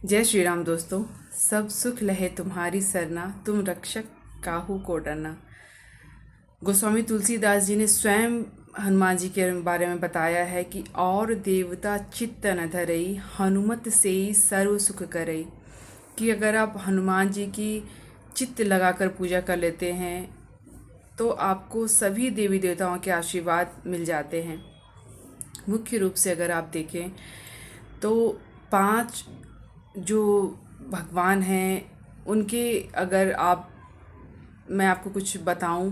जय श्री राम दोस्तों। सब सुख लहे तुम्हारी सरना, तुम रक्षक काहू को डरना। गोस्वामी तुलसीदास जी ने स्वयं हनुमान जी के बारे में बताया है कि और देवता चित्त न धरई, हनुमत से ही सर्व सुख करई। कि अगर आप हनुमान जी की चित्त लगाकर पूजा कर लेते हैं तो आपको सभी देवी देवताओं के आशीर्वाद मिल जाते हैं। मुख्य रूप से अगर आप देखें तो 5 जो भगवान हैं उनके अगर मैं आपको कुछ बताऊं,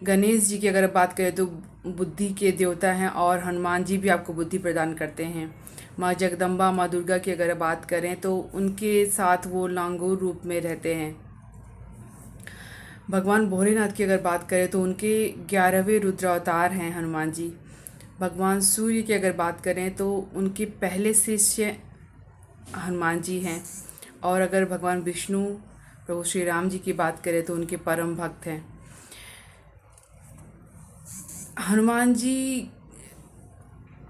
गणेश जी की अगर बात करें तो बुद्धि के देवता हैं और हनुमान जी भी आपको बुद्धि प्रदान करते हैं। माँ जगदम्बा, माँ दुर्गा की अगर बात करें तो उनके साथ वो लांगूर रूप में रहते हैं। भगवान भोलेनाथ की अगर बात करें तो उनके 11वें रुद्रावतार हैं हनुमान जी। भगवान सूर्य की अगर बात करें तो उनके पहले शिष्य हनुमान जी हैं। और अगर भगवान विष्णु प्रभु श्री राम जी की बात करें तो उनके परम भक्त हैं। हनुमान जी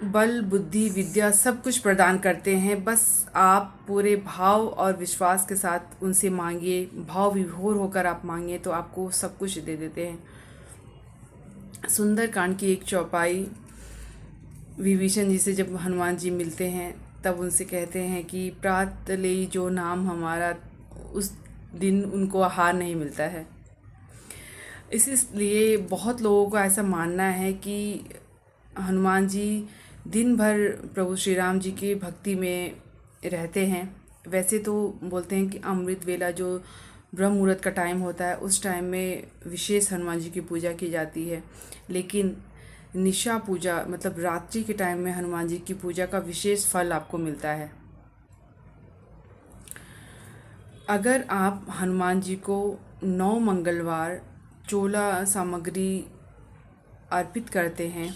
बल, बुद्धि, विद्या सब कुछ प्रदान करते हैं। बस आप पूरे भाव और विश्वास के साथ उनसे मांगिए, भाव विभोर होकर आप मांगिए तो आपको सब कुछ दे देते हैं। सुंदरकांड की एक चौपाई विभीषण जी से जब हनुमान जी मिलते हैं तब उनसे कहते हैं कि प्रात ले जो नाम हमारा, उस दिन उनको आहार नहीं मिलता है। इसलिए बहुत लोगों का ऐसा मानना है कि हनुमान जी दिन भर प्रभु श्री राम जी की भक्ति में रहते हैं। वैसे तो बोलते हैं कि अमृत वेला जो ब्रह्म मुहूर्त का टाइम होता है उस टाइम में विशेष हनुमान जी की पूजा की जाती है, लेकिन निशा पूजा मतलब रात्रि के टाइम में हनुमान जी की पूजा का विशेष फल आपको मिलता है। अगर आप हनुमान जी को 9 मंगलवार चोला सामग्री अर्पित करते हैं,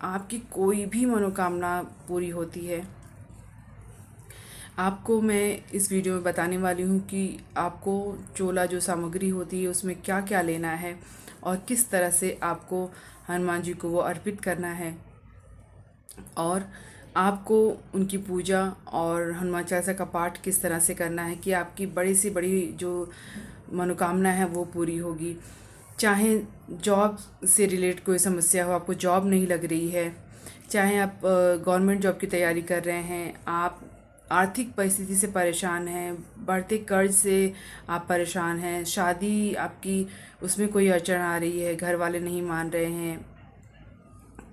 आपकी कोई भी मनोकामना पूरी होती है। आपको मैं इस वीडियो में बताने वाली हूँ कि आपको चोला जो सामग्री होती है उसमें क्या क्या लेना है और किस तरह से आपको हनुमान जी को वो अर्पित करना है, और आपको उनकी पूजा और हनुमान चालीसा का पाठ किस तरह से करना है कि आपकी बड़ी से बड़ी जो मनोकामना है वो पूरी होगी। चाहे जॉब से रिलेटेड कोई समस्या हो, आपको जॉब नहीं लग रही है, चाहे आप गवर्नमेंट जॉब की तैयारी कर रहे हैं, आप आर्थिक परिस्थिति से परेशान हैं, बढ़ते कर्ज से आप परेशान हैं, शादी आपकी उसमें कोई अड़चन आ रही है, घर वाले नहीं मान रहे हैं,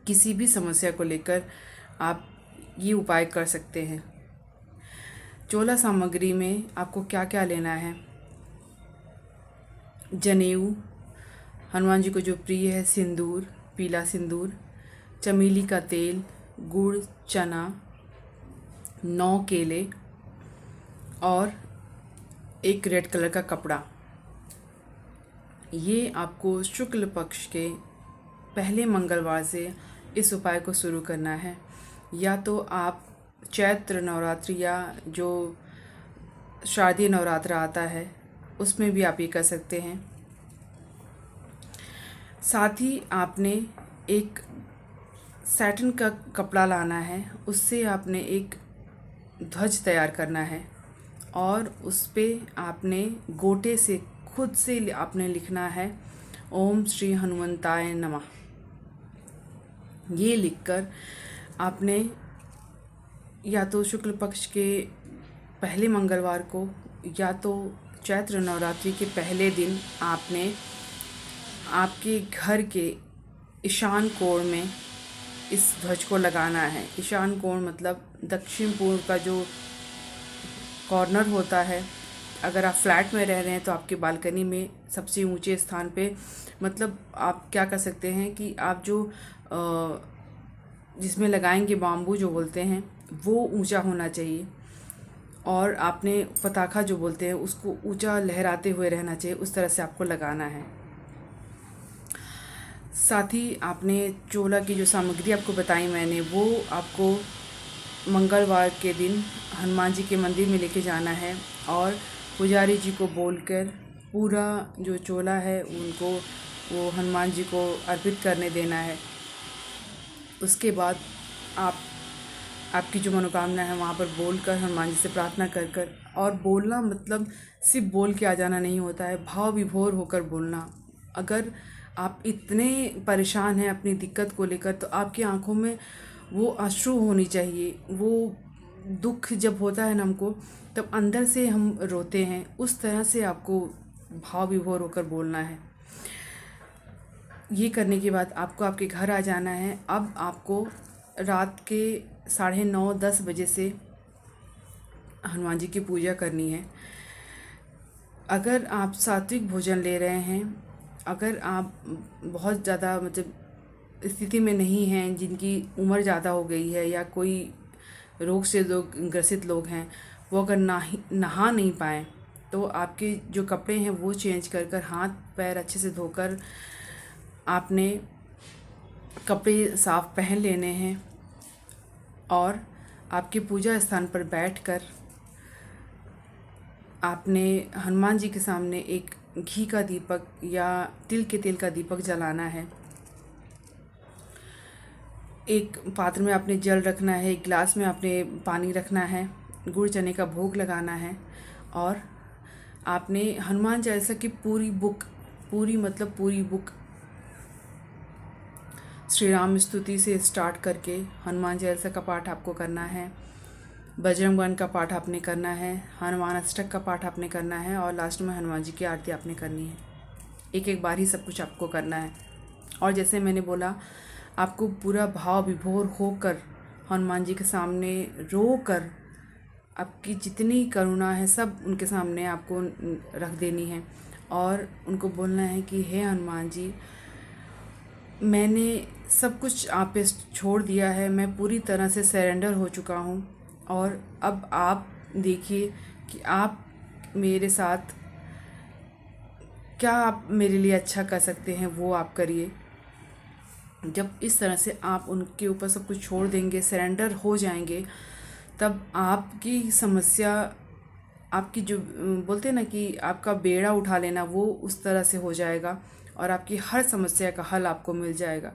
किसी भी समस्या को लेकर आप ये उपाय कर सकते हैं। चोला सामग्री में आपको क्या क्या लेना है? जनेऊ, हनुमान जी को जो प्रिय है, सिंदूर, पीला सिंदूर, चमेली का तेल, गुड़, चना, 9 केले और एक रेड कलर का कपड़ा। ये आपको शुक्ल पक्ष के पहले मंगलवार से इस उपाय को शुरू करना है। या तो आप चैत्र नवरात्रि या जो शारदीय नवरात्र आता है उसमें भी आप ये कर सकते हैं। साथ ही आपने एक सैटिन का कपड़ा लाना है, उससे आपने एक ध्वज तैयार करना है और उस पे आपने गोटे से खुद से आपने लिखना है ओम श्री हनुमंताय नमः। ये लिखकर आपने या तो शुक्ल पक्ष के पहले मंगलवार को या तो चैत्र नवरात्रि के पहले दिन आपने आपके घर के ईशान कोण में इस ध्वज को लगाना है। ईशान कोण मतलब दक्षिण पूर्व का जो कॉर्नर होता है। अगर आप फ्लैट में रह रहे हैं तो आपके बालकनी में सबसे ऊंचे स्थान पे, मतलब आप क्या कर सकते हैं कि आप जो जिसमें लगाएंगे बाम्बू जो बोलते हैं वो ऊंचा होना चाहिए, और आपने पताखा जो बोलते हैं उसको ऊंचा लहराते हुए रहना चाहिए, उस तरह से आपको लगाना है। साथ ही आपने चोला की जो सामग्री आपको बताई मैंने वो आपको मंगलवार के दिन हनुमान जी के मंदिर में लेके जाना है और पुजारी जी को बोलकर पूरा जो चोला है उनको वो हनुमान जी को अर्पित करने देना है। उसके बाद आप आपकी जो मनोकामना है वहाँ पर बोलकर हनुमान जी से प्रार्थना कर कर। और बोलना मतलब सिर्फ बोल के आ जाना नहीं होता है, भाव विभोर होकर बोलना। अगर आप इतने परेशान हैं अपनी दिक्कत को लेकर तो आपकी आंखों में वो अश्रु होनी चाहिए। वो दुख जब होता है ना हमको, तब अंदर से हम रोते हैं, उस तरह से आपको भाव विभोर होकर बोलना है। ये करने के बाद आपको आपके घर आ जाना है। अब आपको रात के 9:30-10 बजे से हनुमान जी की पूजा करनी है। अगर आप सात्विक भोजन ले रहे हैं, अगर आप बहुत ज़्यादा मतलब स्थिति में नहीं हैं, जिनकी उम्र ज़्यादा हो गई है या कोई रोग से लोग ग्रसित लोग हैं, वो अगर नहा नहीं पाएँ तो आपके जो कपड़े हैं वो चेंज कर कर, हाथ पैर अच्छे से धोकर आपने कपड़े साफ पहन लेने हैं और आपके पूजा स्थान पर बैठकर आपने हनुमान जी के सामने एक घी का दीपक या तिल के तेल का दीपक जलाना है। एक पात्र में आपने जल रखना है, एक गिलास में आपने पानी रखना है, गुड़ चने का भोग लगाना है और आपने हनुमान चालीसा की पूरी बुक श्री राम स्तुति से स्टार्ट करके हनुमान चालीसा का पाठ आपको करना है, बजरंग बाण का पाठ आपने करना है, हनुमान अष्टक का पाठ आपने करना है और लास्ट में हनुमान जी की आरती आपने करनी है। एक एक बार ही सब कुछ आपको करना है। और जैसे मैंने बोला, आपको पूरा भाव विभोर होकर हनुमान जी के सामने रो कर आपकी जितनी करुणा है सब उनके सामने आपको रख देनी है और उनको बोलना है कि हे हनुमान जी, मैंने सब कुछ आप पे छोड़ दिया है, मैं पूरी तरह से सरेंडर हो चुका हूँ और अब आप देखिए कि आप मेरे साथ क्या आप मेरे लिए अच्छा कर सकते हैं, वो आप करिए। जब इस तरह से आप उनके ऊपर सब कुछ छोड़ देंगे, सरेंडर हो जाएंगे, तब आपकी समस्या, आपकी जो बोलते हैं ना कि आपका बेड़ा उठा लेना, वो उस तरह से हो जाएगा और आपकी हर समस्या का हल आपको मिल जाएगा।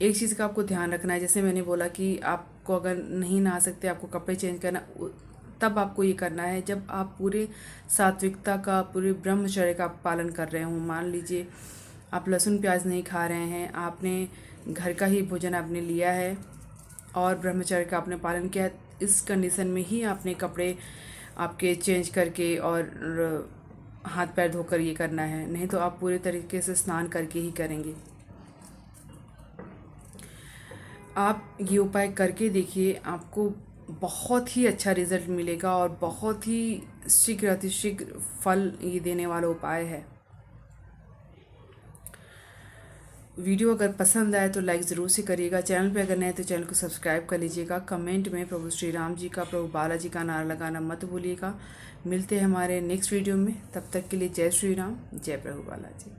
एक चीज़ का आपको ध्यान रखना है, जैसे मैंने बोला कि आपको अगर नहीं नहा सकते, आपको कपड़े चेंज करना, तब आपको ये करना है जब आप पूरे सात्विकता का, पूरे ब्रह्मचर्य का पालन कर रहे हों। मान लीजिए आप लहसुन प्याज नहीं खा रहे हैं, आपने घर का ही भोजन आपने लिया है और ब्रह्मचर्य का आपने पालन किया, इस कंडीशन में ही आपने कपड़े आपके चेंज करके और हाथ पैर धोकर ये करना है, नहीं तो आप पूरे तरीके से स्नान करके ही करेंगे। आप ये उपाय करके देखिए, आपको बहुत ही अच्छा रिज़ल्ट मिलेगा और बहुत ही शीघ्र अतिशीघ्र फल ये देने वाला उपाय है। वीडियो अगर पसंद आए तो लाइक ज़रूर से करिएगा। चैनल पे अगर नए तो चैनल को सब्सक्राइब कर लीजिएगा। कमेंट में प्रभु श्री राम जी का, प्रभु बालाजी का नारा लगाना मत भूलिएगा। मिलते हैं हमारे नेक्स्ट वीडियो में, तब तक के लिए जय श्री राम, जय प्रभु बालाजी।